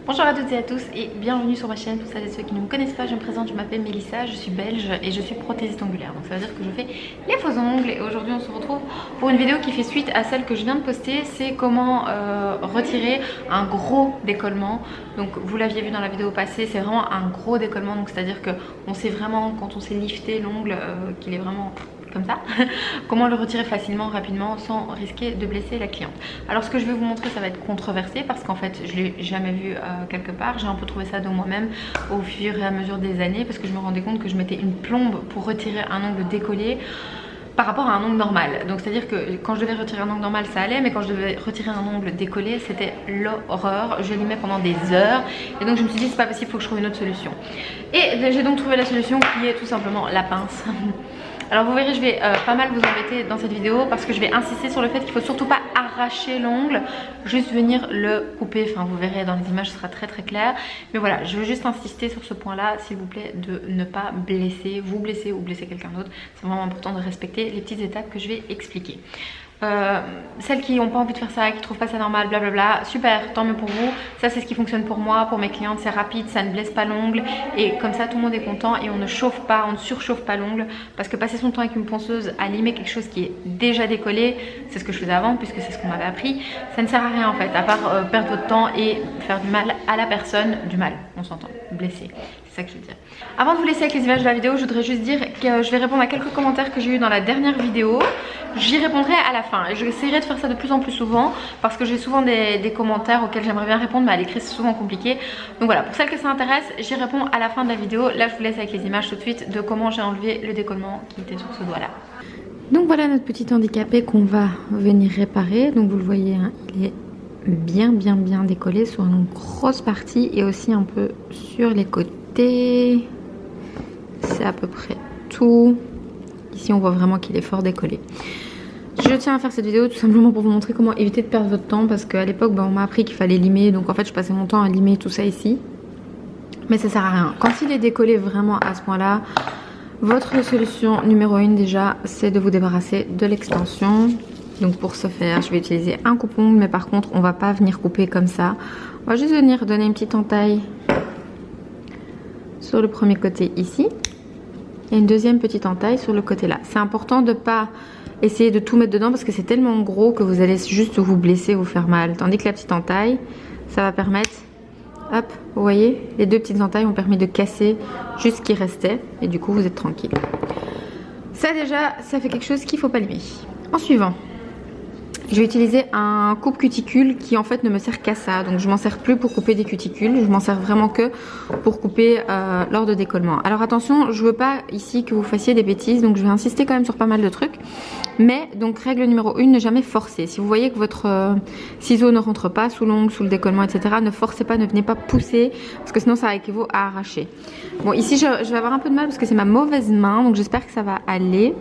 Bonjour à toutes et à tous et bienvenue sur ma chaîne. Pour celles et ceux qui ne me connaissent pas, je me présente, je m'appelle Mélissa, je suis belge et je suis prothésiste ongulaire. Donc ça veut dire que je fais les faux ongles et aujourd'hui on se retrouve pour une vidéo qui fait suite à celle que je viens de poster. C'est comment retirer un gros décollement. Donc vous l'aviez vu dans la vidéo passée, c'est vraiment un gros décollement. Donc c'est à dire que on sait vraiment quand on s'est lifté l'ongle qu'il est vraiment comme ça, comment le retirer facilement, rapidement, sans risquer de blesser la cliente. Alors ce que je vais vous montrer, ça va être controversé parce qu'en fait je l'ai jamais vu quelque part. J'ai un peu trouvé ça de moi-même au fur et à mesure des années parce que je me rendais compte que je mettais une plombe pour retirer un ongle décollé par rapport à un ongle normal. Donc c'est à dire que quand je devais retirer un ongle normal ça allait, mais quand je devais retirer un ongle décollé c'était l'horreur. Je limais pendant des heures et donc je me suis dit c'est pas possible, il faut que je trouve une autre solution. Et j'ai donc trouvé la solution qui est tout simplement la pince. Alors vous verrez, je vais pas mal vous embêter dans cette vidéo parce que je vais insister sur le fait qu'il faut surtout pas arracher l'ongle, juste venir le couper. Enfin vous verrez dans les images, ce sera très clair. Mais voilà, je veux juste insister sur ce point là, s'il vous plaît, de ne pas blesser, vous blesser ou blesser quelqu'un d'autre. C'est vraiment important de respecter les petites étapes que je vais expliquer. Celles qui n'ont pas envie de faire ça, qui trouvent pas ça normal, blablabla, super, tant mieux pour vous. Ça c'est ce qui fonctionne pour moi, pour mes clientes, c'est rapide, ça ne blesse pas l'ongle et comme ça tout le monde est content et on ne chauffe pas, on ne surchauffe pas l'ongle parce que passer son temps avec une ponceuse à limer quelque chose qui est déjà décollé, c'est ce que je faisais avant puisque c'est ce qu'on m'avait appris, ça ne sert à rien en fait, à part perdre votre temps et faire du mal à la personne, du mal, on s'entend, blesser. C'est ça que je veux dire. Avant de vous laisser avec les images de la vidéo, je voudrais juste dire que je vais répondre à quelques commentaires que j'ai eu dans la dernière vidéo. J'y répondrai à la fin et j'essaierai de faire ça de plus en plus souvent parce que j'ai souvent des commentaires auxquels j'aimerais bien répondre, mais à l'écrit c'est souvent compliqué. Donc voilà, pour celles que ça intéresse, j'y réponds à la fin de la vidéo. Là je vous laisse avec les images tout de suite de comment j'ai enlevé le décollement qui était sur ce doigt là. Donc voilà notre petit handicapé qu'on va venir réparer. Donc vous le voyez, hein, il est bien décollé sur une grosse partie et aussi un peu sur les côtés. C'est à peu près tout. Ici on voit vraiment qu'il est fort décollé. Je tiens à faire cette vidéo tout simplement pour vous montrer comment éviter de perdre votre temps parce qu'à l'époque on m'a appris qu'il fallait limer, donc en fait je passais mon temps à limer tout ça ici, mais ça sert à rien. Quand il est décollé vraiment à ce point là, votre solution numéro 1 déjà c'est de vous débarrasser de l'extension. Donc pour ce faire je vais utiliser un coupe-ongle, mais par contre on va pas venir couper comme ça, on va juste venir donner une petite entaille sur le premier côté ici et une deuxième petite entaille sur le côté là. C'est important de pas essayer de tout mettre dedans parce que c'est tellement gros que vous allez juste vous blesser, vous faire mal. Tandis que la petite entaille, ça va permettre, hop, vous voyez, les deux petites entailles ont permis de casser juste ce qui restait et du coup vous êtes tranquille. Ça déjà, ça fait quelque chose qu'il ne faut pas limer. En suivant, je vais utiliser un coupe cuticule qui en fait ne me sert qu'à ça. Donc je m'en sers plus pour couper des cuticules, je m'en sers vraiment que pour couper lors de décollement. Alors attention, je veux pas ici que vous fassiez des bêtises, donc je vais insister quand même sur pas mal de trucs. Mais donc règle numéro 1, ne jamais forcer. Si vous voyez que votre ciseau ne rentre pas sous l'ongle, sous le décollement, etc., ne forcez pas, ne venez pas pousser parce que sinon ça équivaut à arracher. Bon ici je vais avoir un peu de mal parce que c'est ma mauvaise main, donc j'espère que ça va aller.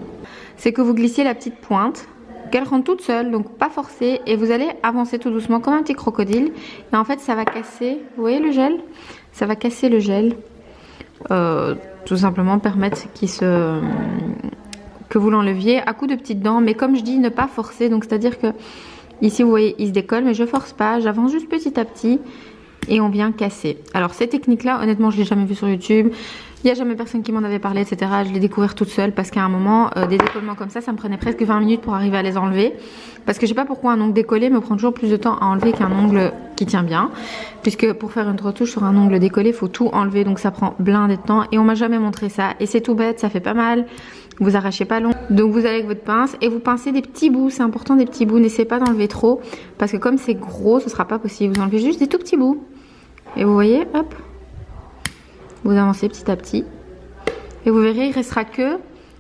C'est que vous glissiez la petite pointe, qu'elle rentre toute seule, donc pas forcer, et vous allez avancer tout doucement comme un petit crocodile et en fait ça va casser, vous voyez le gel, ça va casser le gel, tout simplement permettre que vous l'enleviez à coups de petites dents, mais comme je dis, ne pas forcer. Donc c'est à dire que ici vous voyez il se décolle, mais je force pas, j'avance juste petit à petit et on vient casser. Alors ces techniques là honnêtement je l'ai jamais vu sur YouTube, il n'y a jamais personne qui m'en avait parlé, etc. Je l'ai découvert toute seule parce qu'à un moment, des décollements comme ça me prenait presque 20 minutes pour arriver à les enlever. Parce que je sais pas pourquoi un ongle décollé me prend toujours plus de temps à enlever qu'un ongle qui tient bien. Puisque pour faire une retouche sur un ongle décollé, il faut tout enlever, donc ça prend blindé de temps. Et on m'a jamais montré ça. Et c'est tout bête, ça fait pas mal. Vous arrachez pas l'ongle. Donc vous allez avec votre pince et vous pincez des petits bouts. C'est important des petits bouts, n'essayez pas d'enlever trop. Parce que comme c'est gros, ce sera pas possible. Vous enlevez juste des tout petits bouts. Et vous voyez, hop. Vous avancez petit à petit et vous verrez il restera que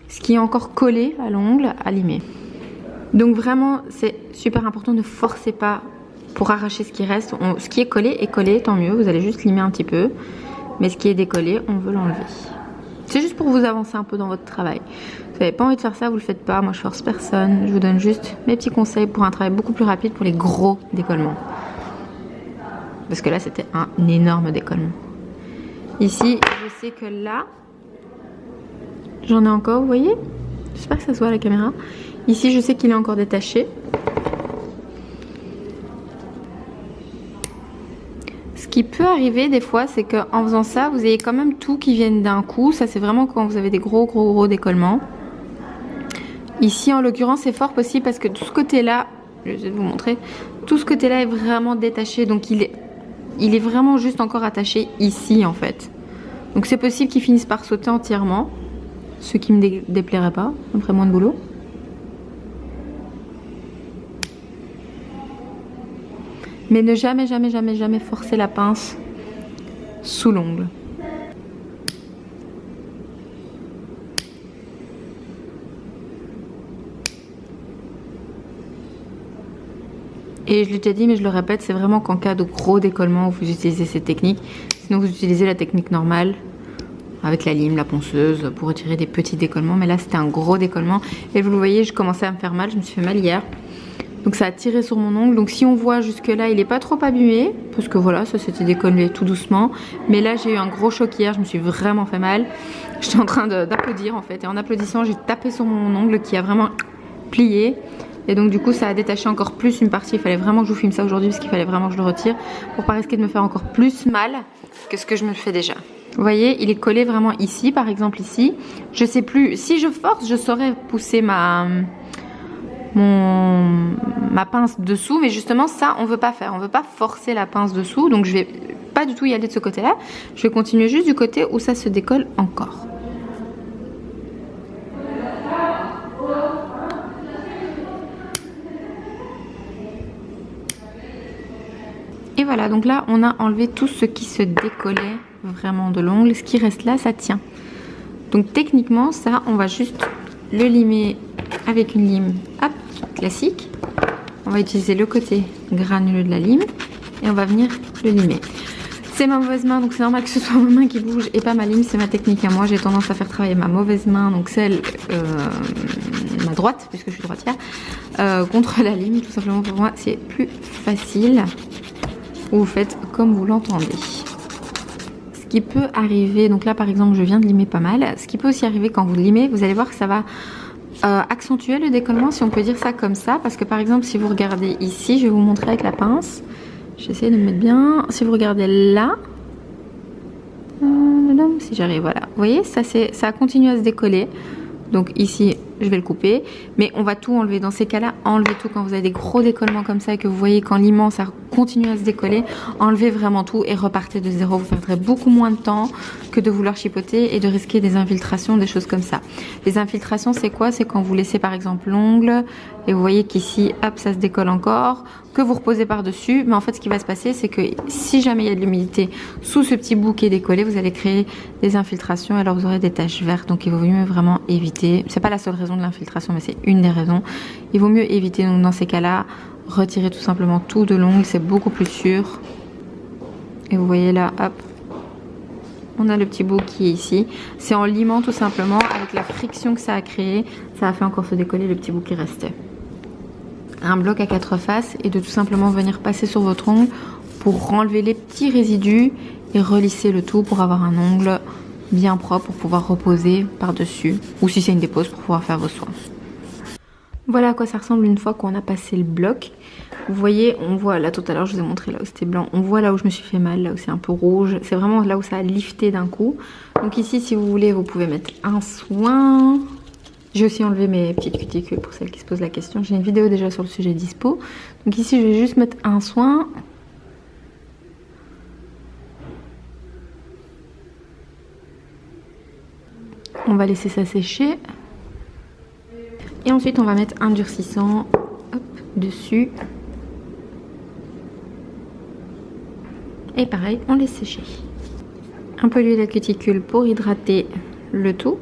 ce qui est encore collé à l'ongle à limer. Donc vraiment c'est super important, ne forcez pas pour arracher ce qui reste. Ce qui est collé, tant mieux, vous allez juste limer un petit peu, mais ce qui est décollé on veut l'enlever. C'est juste pour vous avancer un peu dans votre travail. Vous n'avez pas envie de faire ça, vous le faites pas, moi je force personne, je vous donne juste mes petits conseils pour un travail beaucoup plus rapide pour les gros décollements. Parce que là c'était un énorme décollement. Ici, je sais que là, j'en ai encore, vous voyez? J'espère que ça se voit à la caméra. Ici, je sais qu'il est encore détaché. Ce qui peut arriver des fois, c'est qu'en faisant ça, vous ayez quand même tout qui vienne d'un coup. Ça, c'est vraiment quand vous avez des gros décollements. Ici, en l'occurrence, c'est fort possible parce que tout ce côté-là, je vais vous montrer, tout ce côté-là est vraiment détaché. Donc, il est vraiment juste encore attaché ici, en fait. Donc, c'est possible qu'il finisse par sauter entièrement. Ce qui me déplairait pas, ça me ferait moins de boulot. Mais ne jamais forcer la pince sous l'ongle. Et je l'ai déjà dit, mais je le répète, c'est vraiment qu'en cas de gros décollement où vous utilisez cette technique. Sinon vous utilisez la technique normale avec la lime, la ponceuse pour retirer des petits décollements. Mais là c'était un gros décollement et vous le voyez, je commençais à me faire mal, je me suis fait mal hier. Donc ça a tiré sur mon ongle. Donc si on voit jusque là, il n'est pas trop abîmé parce que voilà, ça s'était décollé tout doucement. Mais là j'ai eu un gros choc hier, je me suis vraiment fait mal. J'étais en train d'applaudir en fait. Et en applaudissant, j'ai tapé sur mon ongle qui a vraiment plié. Et donc du coup ça a détaché encore plus une partie. Il fallait vraiment que je vous filme ça aujourd'hui parce qu'il fallait vraiment que je le retire pour pas risquer de me faire encore plus mal que ce que je me fais déjà. Vous voyez, il est collé vraiment ici, par exemple ici. Je sais plus, si je force, je saurais pousser ma pince dessous, mais justement ça on veut pas faire, on veut pas forcer la pince dessous, donc je vais pas du tout y aller de ce côté là, je vais continuer juste du côté où ça se décolle encore. Et voilà, donc là on a enlevé tout ce qui se décollait vraiment de l'ongle, ce qui reste là ça tient. Donc techniquement ça on va juste le limer avec une lime hop, classique. On va utiliser le côté granuleux de la lime et on va venir le limer. C'est ma mauvaise main, donc c'est normal que ce soit ma main qui bouge et pas ma lime, c'est ma technique à moi. J'ai tendance à faire travailler ma mauvaise main, donc celle, ma droite, puisque je suis droitière, contre la lime. Tout simplement pour moi c'est plus facile. Vous faites comme vous l'entendez. Ce qui peut arriver, donc là par exemple je viens de limer pas mal. Ce qui peut aussi arriver quand vous limez, vous allez voir que ça va accentuer le décollement, si on peut dire ça comme ça, parce que par exemple si vous regardez ici, je vais vous montrer avec la pince, j'essaie de me mettre bien, si vous regardez là, si j'arrive, voilà, vous voyez ça a continué à se décoller, donc ici je vais le couper, mais on va tout enlever. Dans ces cas là, enlevez tout quand vous avez des gros décollements comme ça et que vous voyez qu'en limant ça continue à se décoller, enlevez vraiment tout et repartez de zéro. Vous perdrez beaucoup moins de temps que de vouloir chipoter et de risquer des infiltrations, des choses comme ça. Les infiltrations c'est quoi? C'est quand vous laissez par exemple l'ongle et vous voyez qu'ici hop ça se décolle encore, que vous reposez par dessus, mais en fait ce qui va se passer c'est que si jamais il y a de l'humidité sous ce petit bout qui est décollé, vous allez créer des infiltrations et alors vous aurez des taches vertes. Donc il vaut mieux vraiment éviter, c'est pas la seule raison de l'infiltration mais c'est une des raisons, il vaut mieux éviter. Donc dans ces cas là, retirez tout simplement tout de l'ongle, c'est beaucoup plus sûr. Et vous voyez là, hop, on a le petit bout qui est ici. C'est en limant tout simplement, avec la friction que ça a créé, ça a fait encore se décoller le petit bout qui restait. Un bloc à 4 faces et de tout simplement venir passer sur votre ongle pour enlever les petits résidus et relisser le tout pour avoir un ongle bien propre pour pouvoir reposer par dessus, ou si c'est une dépose pour pouvoir faire vos soins. Voilà à quoi ça ressemble une fois qu'on a passé le bloc. Vous voyez, on voit là tout à l'heure, je vous ai montré là où c'était blanc, on voit là où je me suis fait mal, là où c'est un peu rouge, c'est vraiment là où ça a lifté d'un coup. Donc ici si vous voulez, vous pouvez mettre un soin. J'ai aussi enlevé mes petites cuticules pour celles qui se posent la question, j'ai une vidéo déjà sur le sujet dispo. Donc ici je vais juste mettre un soin. On va laisser ça sécher. Et ensuite on va mettre un durcissant hop, dessus. Et pareil, on laisse sécher. Un peu d'huile à cuticule pour hydrater le tout.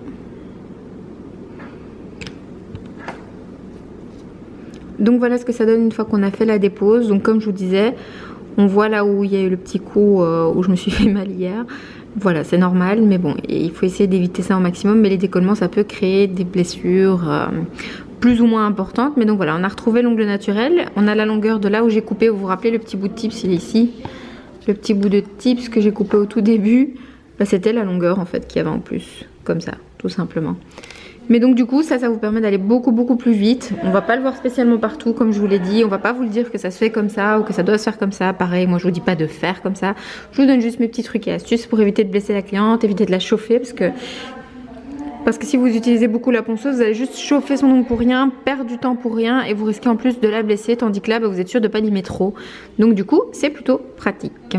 Donc voilà ce que ça donne une fois qu'on a fait la dépose. Donc comme je vous disais, on voit là où il y a eu le petit coup où je me suis fait mal hier. Voilà, c'est normal, mais bon, il faut essayer d'éviter ça au maximum. Mais les décollements, ça peut créer des blessures plus ou moins importantes. Mais donc voilà, on a retrouvé l'ongle naturel. On a la longueur de là où j'ai coupé. Vous vous rappelez, le petit bout de tips, il est ici. Le petit bout de tips que j'ai coupé au tout début, bah, c'était la longueur en fait qu'il y avait en plus. Comme ça, tout simplement. Mais donc du coup ça vous permet d'aller beaucoup plus vite. On va pas le voir spécialement partout comme je vous l'ai dit. On va pas vous le dire que ça se fait comme ça ou que ça doit se faire comme ça. Pareil, moi je vous dis pas de faire comme ça. Je vous donne juste mes petits trucs et astuces pour éviter de blesser la cliente, éviter de la chauffer parce que si vous utilisez beaucoup la ponceuse, vous allez juste chauffer son ongle pour rien, perdre du temps pour rien et vous risquez en plus de la blesser, tandis que là vous êtes sûr de pas limer trop. Donc du coup c'est plutôt pratique.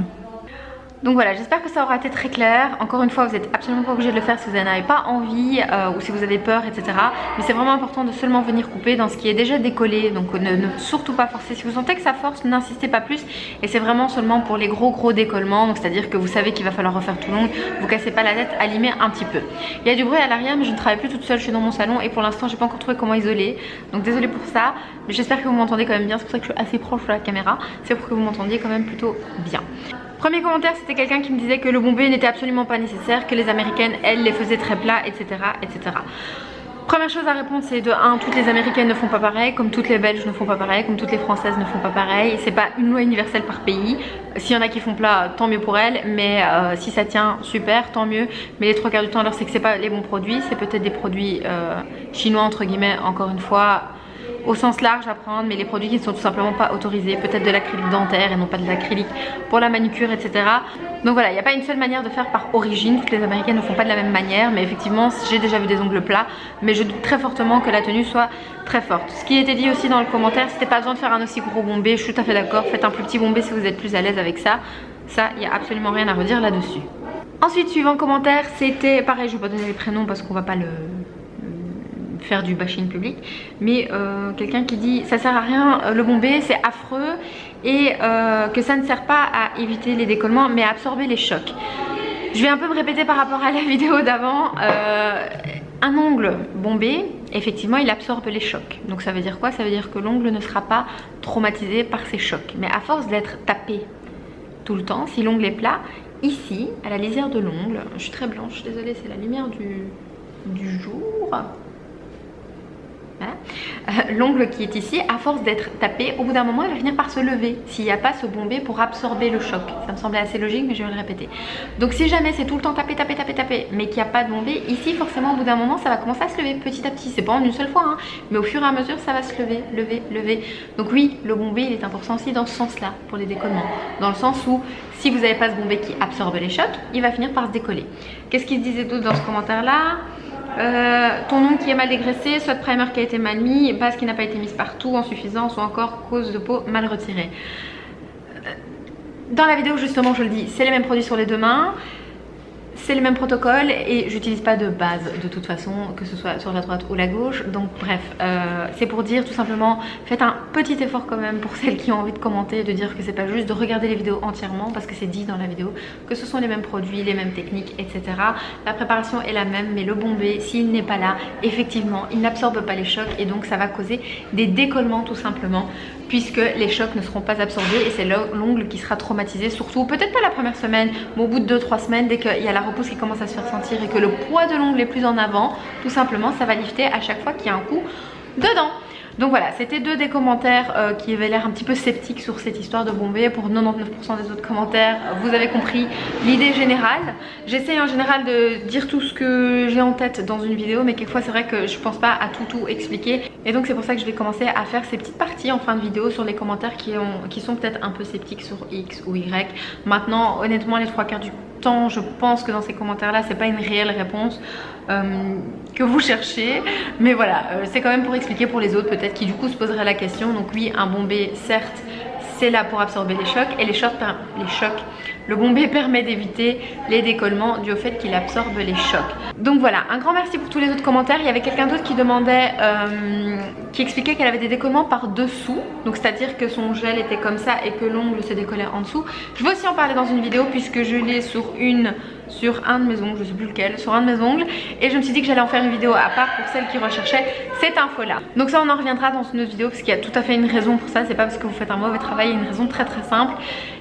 Donc voilà, j'espère que ça aura été très clair. Encore une fois, vous n'êtes absolument pas obligé de le faire si vous n'en avez pas envie ou si vous avez peur, etc. Mais c'est vraiment important de seulement venir couper dans ce qui est déjà décollé. Donc ne surtout pas forcer. Si vous sentez que ça force, n'insistez pas plus. Et c'est vraiment seulement pour les gros décollements. Donc c'est-à-dire que vous savez qu'il va falloir refaire tout long. Vous cassez pas la tête à limer un petit peu. Il y a du bruit à l'arrière, mais je ne travaille plus toute seule. Je suis dans mon salon et pour l'instant, j'ai pas encore trouvé comment isoler. Donc désolée pour ça. Mais j'espère que vous m'entendez quand même bien. C'est pour ça que je suis assez proche de la caméra. C'est pour que vous m'entendiez quand même plutôt bien. Premier commentaire, c'était quelqu'un qui me disait que le bombé n'était absolument pas nécessaire, que les américaines, elles, les faisaient très plats, etc. etc. Première chose à répondre, c'est de 1, toutes les américaines ne font pas pareil, comme toutes les belges ne font pas pareil, comme toutes les françaises ne font pas pareil. C'est pas une loi universelle par pays. S'il y en a qui font plat, tant mieux pour elles, mais si ça tient, super, tant mieux. Mais les 3 quarts du temps, alors c'est que c'est pas les bons produits, c'est peut-être des produits chinois, entre guillemets, encore une fois, au sens large à prendre, mais les produits qui ne sont tout simplement pas autorisés, peut-être de l'acrylique dentaire et non pas de l'acrylique pour la manucure, etc. Donc voilà, il n'y a pas une seule manière de faire par origine. Toutes les américaines ne font pas de la même manière, mais effectivement j'ai déjà vu des ongles plats, mais je doute très fortement que la tenue soit très forte. Ce qui était dit aussi dans le commentaire, c'était pas besoin de faire un aussi gros bombé. Je suis tout à fait d'accord, faites un plus petit bombé si vous êtes plus à l'aise avec ça. Ça, il n'y a absolument rien à redire là-dessus. Ensuite, suivant commentaire, c'était pareil, je ne vais pas donner les prénoms parce qu'on va pas faire du bashing public, mais quelqu'un qui dit ça sert à rien le bombé, c'est affreux et que ça ne sert pas à éviter les décollements mais à absorber les chocs. Je vais un peu me répéter par rapport à la vidéo d'avant. Un ongle bombé, effectivement il absorbe les chocs. Donc ça veut dire quoi? Ça veut dire que l'ongle ne sera pas traumatisé par ces chocs, mais à force d'être tapé tout le temps, si l'ongle est plat, ici à la lisière de l'ongle, je suis très blanche, désolée, c'est la lumière du jour. Voilà. L'ongle qui est ici, à force d'être tapé, au bout d'un moment il va finir par se lever s'il n'y a pas ce bombé pour absorber le choc. Ça me semblait assez logique, mais je vais le répéter. Donc si jamais c'est tout le temps tapé mais qu'il n'y a pas de bombé, ici forcément au bout d'un moment ça va commencer à se lever petit à petit. C'est pas en une seule fois, hein, mais au fur et à mesure ça va se lever. Donc oui, le bombé il est important aussi dans ce sens là pour les décollements, dans le sens où si vous n'avez pas ce bombé qui absorbe les chocs, il va finir par se décoller. Qu'est-ce qu'il se disait d'autre dans ce commentaire là? Ton ongle qui est mal dégraissé, soit primer qui a été mal mis, base qui n'a pas été mise partout en suffisance ou encore cause de peau mal retirée. Dans la vidéo justement je le dis, c'est les mêmes produits sur les deux mains, c'est le même protocole et j'utilise pas de base de toute façon, que ce soit sur la droite ou la gauche. Donc bref, c'est pour dire tout simplement, faites un petit effort quand même pour celles qui ont envie de commenter, de dire que c'est pas juste de regarder les vidéos entièrement parce que c'est dit dans la vidéo que ce sont les mêmes produits, les mêmes techniques, etc. La préparation est la même, mais le bombé, s'il n'est pas là, effectivement il n'absorbe pas les chocs et donc ça va causer des décollements tout simplement, puisque les chocs ne seront pas absorbés et c'est l'ongle qui sera traumatisé, surtout peut-être pas la première semaine, mais au bout de 2-3 semaines, dès qu'il y a la repousse qui commence à se faire sentir et que le poids de l'ongle est plus en avant, tout simplement ça va lifter à chaque fois qu'il y a un coup dedans. Donc voilà, c'était deux des commentaires qui avaient l'air un petit peu sceptiques sur cette histoire de bombé. Pour 99% des autres commentaires, vous avez compris l'idée générale. J'essaie en général de dire tout ce que j'ai en tête dans une vidéo, mais quelquefois c'est vrai que je pense pas à tout expliquer. Et donc c'est pour ça que je vais commencer à faire ces petites parties en fin de vidéo sur les commentaires qui sont peut-être un peu sceptiques sur X ou Y. Maintenant, honnêtement, les 3 quarts du temps, je pense que dans ces commentaires là c'est pas une réelle réponse que vous cherchez, mais voilà, c'est quand même pour expliquer pour les autres peut-être qui du coup se poseraient la question. Donc oui, un bombé certes c'est là pour absorber les chocs et les chocs, le bombé permet d'éviter les décollements dû au fait qu'il absorbe les chocs. Donc voilà, un grand merci pour tous les autres commentaires. Il y avait quelqu'un d'autre qui demandait, qui expliquait qu'elle avait des décollements par dessous, donc c'est à dire que son gel était comme ça et que l'ongle se décollait en dessous. Je vais aussi en parler dans une vidéo puisque je l'ai sur un de mes ongles, je sais plus lequel, sur un de mes ongles, et je me suis dit que j'allais en faire une vidéo à part pour celles qui recherchaient cette info là. Donc ça on en reviendra dans une autre vidéo parce qu'il y a tout à fait une raison pour ça, c'est pas parce que vous faites un mauvais travail, il y a une raison très simple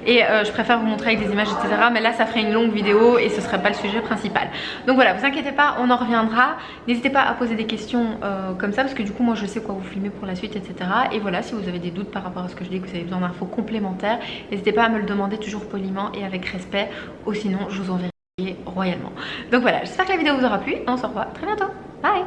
et je préfère vous montrer avec des images etc, mais là ça ferait une longue vidéo et ce serait pas le sujet principal. Donc voilà, vous inquiétez pas, on en reviendra, n'hésitez pas à poser des questions comme ça parce que du coup moi je sais quoi vous filmer pour la suite etc. Et voilà, si vous avez des doutes par rapport à ce que je dis, que vous avez besoin d'infos complémentaires, n'hésitez pas à me le demander toujours poliment et avec respect, ou sinon je vous enverrai royalement. Donc voilà, j'espère que la vidéo vous aura plu. On se revoit très bientôt. Bye.